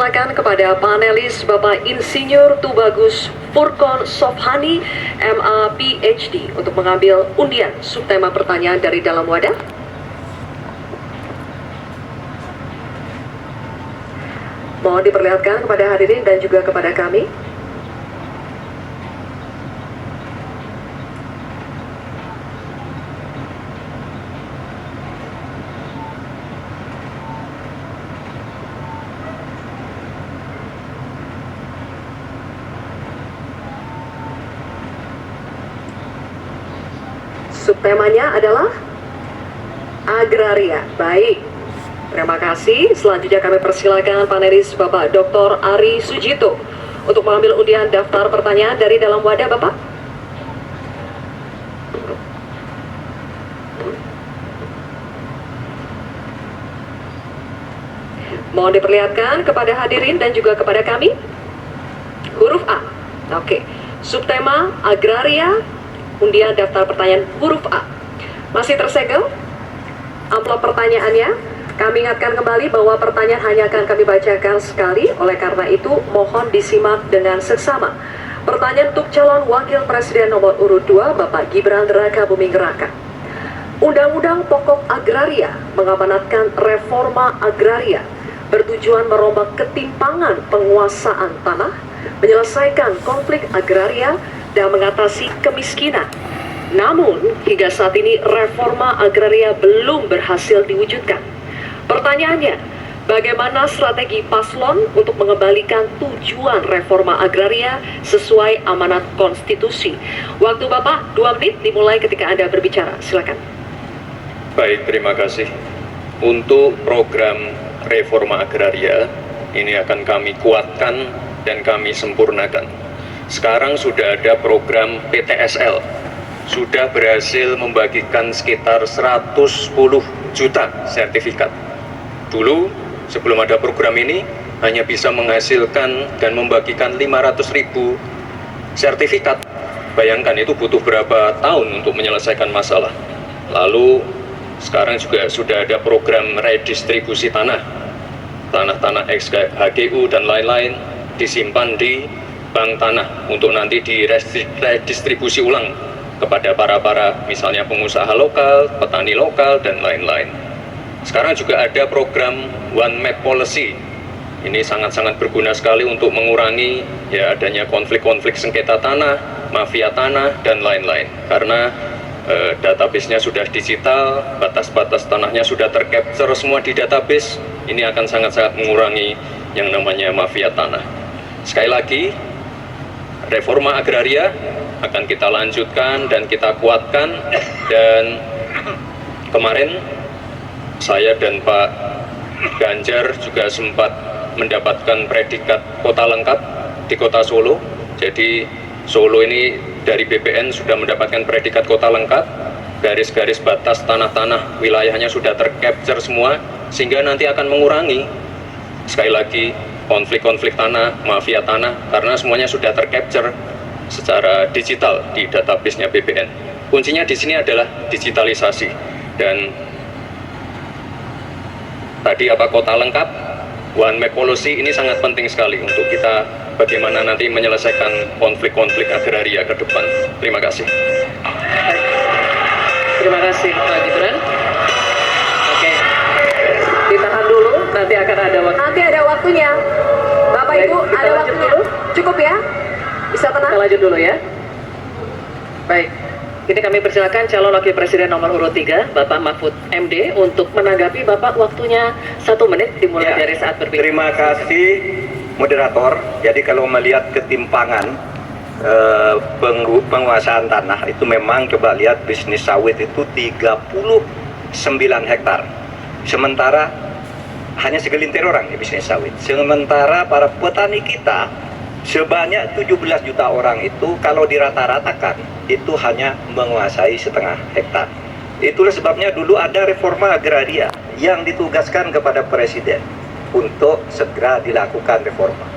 Silakan kepada panelis Bapak Insinyur Tubagus Furkon Sofhani, MA PhD, untuk mengambil undian subtema pertanyaan dari dalam wadah. Mohon diperlihatkan kepada hadirin dan juga kepada kami. Subtemanya adalah agraria. Baik, terima kasih. Selanjutnya kami persilakan panelis Bapak Dr. Ari Sujito untuk mengambil undian daftar pertanyaan dari dalam wadah, Bapak. Mohon diperlihatkan kepada hadirin dan juga kepada kami. Huruf A. Oke. Subtema agraria, undian daftar pertanyaan huruf A. Masih tersegel amplop pertanyaannya. Kami ingatkan kembali bahwa pertanyaan hanya akan kami bacakan sekali. Oleh karena itu, mohon disimak dengan seksama. Pertanyaan untuk calon wakil presiden nomor urut 2, Bapak Gibran Raka Buming Raka. Undang-undang Pokok Agraria mengamanatkan reforma agraria bertujuan merombak ketimpangan penguasaan tanah, menyelesaikan konflik agraria, dan mengatasi kemiskinan. Namun, hingga saat ini reforma agraria belum berhasil diwujudkan. Pertanyaannya, bagaimana strategi paslon untuk mengembalikan tujuan reforma agraria sesuai amanat konstitusi? Waktu Bapak 2 menit dimulai ketika Anda berbicara. Silakan. Baik, terima kasih. Untuk program reforma agraria, ini akan kami kuatkan dan kami sempurnakan. Sekarang sudah ada program PTSL, sudah berhasil membagikan sekitar 110 juta sertifikat. Dulu, sebelum ada program ini, hanya bisa menghasilkan dan membagikan 500.000 sertifikat. Bayangkan itu butuh berapa tahun untuk menyelesaikan masalah. Lalu, sekarang juga sudah ada program redistribusi tanah. Tanah-tanah ex-HGU dan lain-lain disimpan di bank tanah untuk nanti diredistribusi ulang kepada para misalnya pengusaha lokal, petani lokal, dan lain-lain. Sekarang juga ada program One Map Policy. Ini sangat-sangat berguna sekali untuk mengurangi adanya konflik-konflik sengketa tanah, mafia tanah, dan lain-lain. Karena database-nya sudah digital, batas-batas tanahnya sudah tercapture semua di database. Ini akan sangat-sangat mengurangi yang namanya mafia tanah. Sekali lagi, reforma agraria akan kita lanjutkan dan kita kuatkan. Dan kemarin saya dan Pak Ganjar juga sempat mendapatkan predikat kota lengkap di kota Solo. Jadi Solo ini dari BPN sudah mendapatkan predikat kota lengkap. Garis-garis batas tanah-tanah wilayahnya sudah tercapture semua, sehingga nanti akan mengurangi sekali lagi konflik-konflik tanah, mafia tanah, karena semuanya sudah tercapture secara digital di database-nya BPN. Kuncinya di sini adalah digitalisasi. Dan tadi kota lengkap, One Map Policy ini sangat penting sekali untuk kita bagaimana nanti menyelesaikan konflik-konflik agraria ke depan. Terima kasih. Terima kasih Pak Gibran. Oke, ditahan dulu, nanti akan ada waktu. Nanti ada waktunya. Bapak Ibu, ada waktunya. Dulu. Cukup ya? Bisa tenang? Kita lanjut dulu ya. Baik, ini kami persilakan calon wakil presiden nomor urut 3, Bapak Mahfud MD, untuk menanggapi Bapak. Waktunya 1 menit dimulai dari saat berbicara. Terima kasih moderator. Jadi kalau melihat ketimpangan penguasaan tanah itu, memang coba lihat bisnis sawit itu 39 hektar. Sementara hanya segelintir orang di bisnis sawit. Sementara para petani kita sebanyak 17 juta orang itu kalau dirata-ratakan itu hanya menguasai setengah hektar. Itulah sebabnya dulu ada reforma agraria yang ditugaskan kepada presiden untuk segera dilakukan reforma.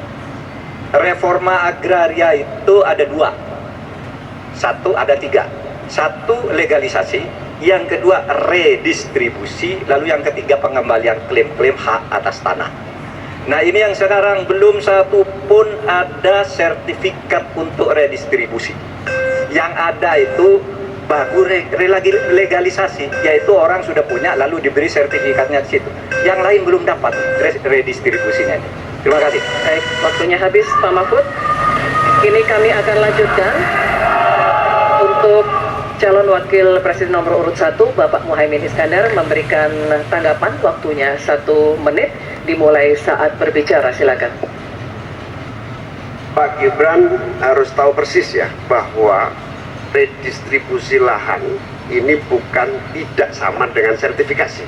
Reforma agraria itu ada 2. Ada 3. 1 legalisasi, yang kedua redistribusi, lalu yang ketiga pengembalian klaim-klaim hak atas tanah. Nah ini yang sekarang belum satu pun ada sertifikat untuk redistribusi. Yang ada itu baru legalisasi, yaitu orang sudah punya lalu diberi sertifikatnya di situ. Yang lain belum dapat redistribusinya ini. Terima kasih. Baik, waktunya habis Pak Mahfud. Kini kami akan lanjutkan untuk calon wakil presiden nomor urut 1 Bapak Muhaimin Iskandar memberikan tanggapan. Waktunya 1 menit dimulai saat berbicara, silakan. Pak Gibran harus tahu persis ya bahwa redistribusi lahan ini bukan tidak sama dengan sertifikasi.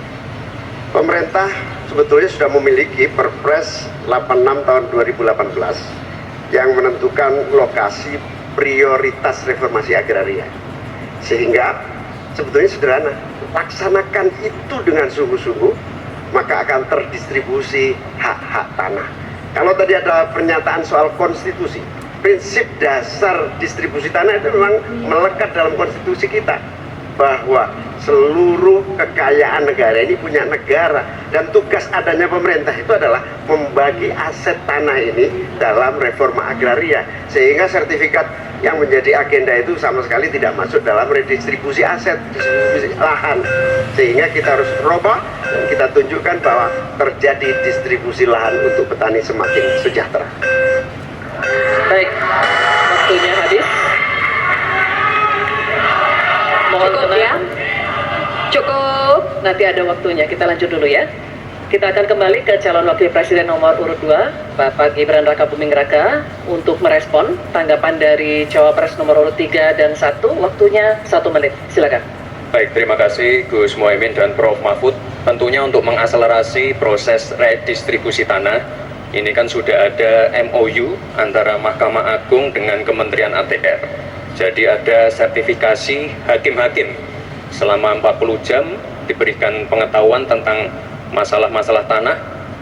Pemerintah sebetulnya sudah memiliki Perpres 86 tahun 2018 yang menentukan lokasi prioritas reformasi agraria. Sehingga sebetulnya sederhana, laksanakan itu dengan sungguh-sungguh, maka akan terdistribusi hak-hak tanah. Kalau tadi ada pernyataan soal konstitusi, prinsip dasar distribusi tanah itu memang melekat dalam konstitusi kita, bahwa seluruh kekayaan negara ini punya negara, dan tugas adanya pemerintah itu adalah membagi aset tanah ini dalam reforma agraria, sehingga sertifikat yang menjadi agenda itu sama sekali tidak masuk dalam redistribusi aset, distribusi lahan, sehingga kita harus robah dan kita tunjukkan bahwa terjadi distribusi lahan untuk petani semakin sejahtera. Baik, waktunya habis. Mohon Cukup tenang. ya. Cukup. Nanti ada waktunya. Kita lanjut dulu ya. Kita akan kembali ke calon wakil presiden nomor urut 2 Bapak Gibran Raka Buming Raka untuk merespon tanggapan dari cawapres nomor urut 3 dan 1. Waktunya 1 menit. Silakan. Baik, terima kasih Gus Muhaimin dan Prof. Mahfud. Tentunya untuk mengakselerasi proses redistribusi tanah, ini kan sudah ada MOU antara Mahkamah Agung dengan Kementerian ATR. Jadi ada sertifikasi hakim-hakim selama 40 jam diberikan pengetahuan tentang masalah-masalah tanah.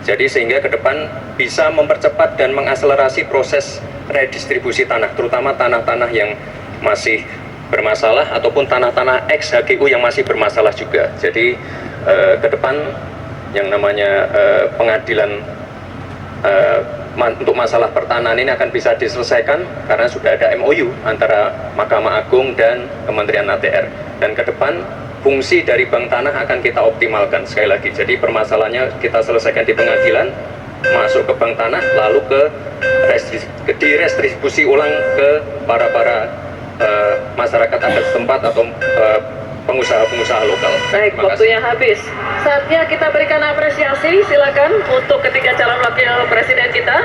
Jadi sehingga ke depan bisa mempercepat dan mengakselerasi proses redistribusi tanah, terutama tanah-tanah yang masih bermasalah ataupun tanah-tanah ex-HGU yang masih bermasalah juga. Jadi ke depan yang namanya pengadilan untuk masalah pertanahan ini akan bisa diselesaikan karena sudah ada MOU antara Mahkamah Agung dan Kementerian ATR. Dan ke depan fungsi dari bank tanah akan kita optimalkan sekali lagi. Jadi permasalahannya kita selesaikan di pengadilan, masuk ke bank tanah, lalu ke direstribusi ulang ke para masyarakat adat setempat atau pengusaha-pengusaha lokal. Baik, waktunya habis. Saatnya kita berikan apresiasi, silakan untuk ketiga calon wakil presiden kita.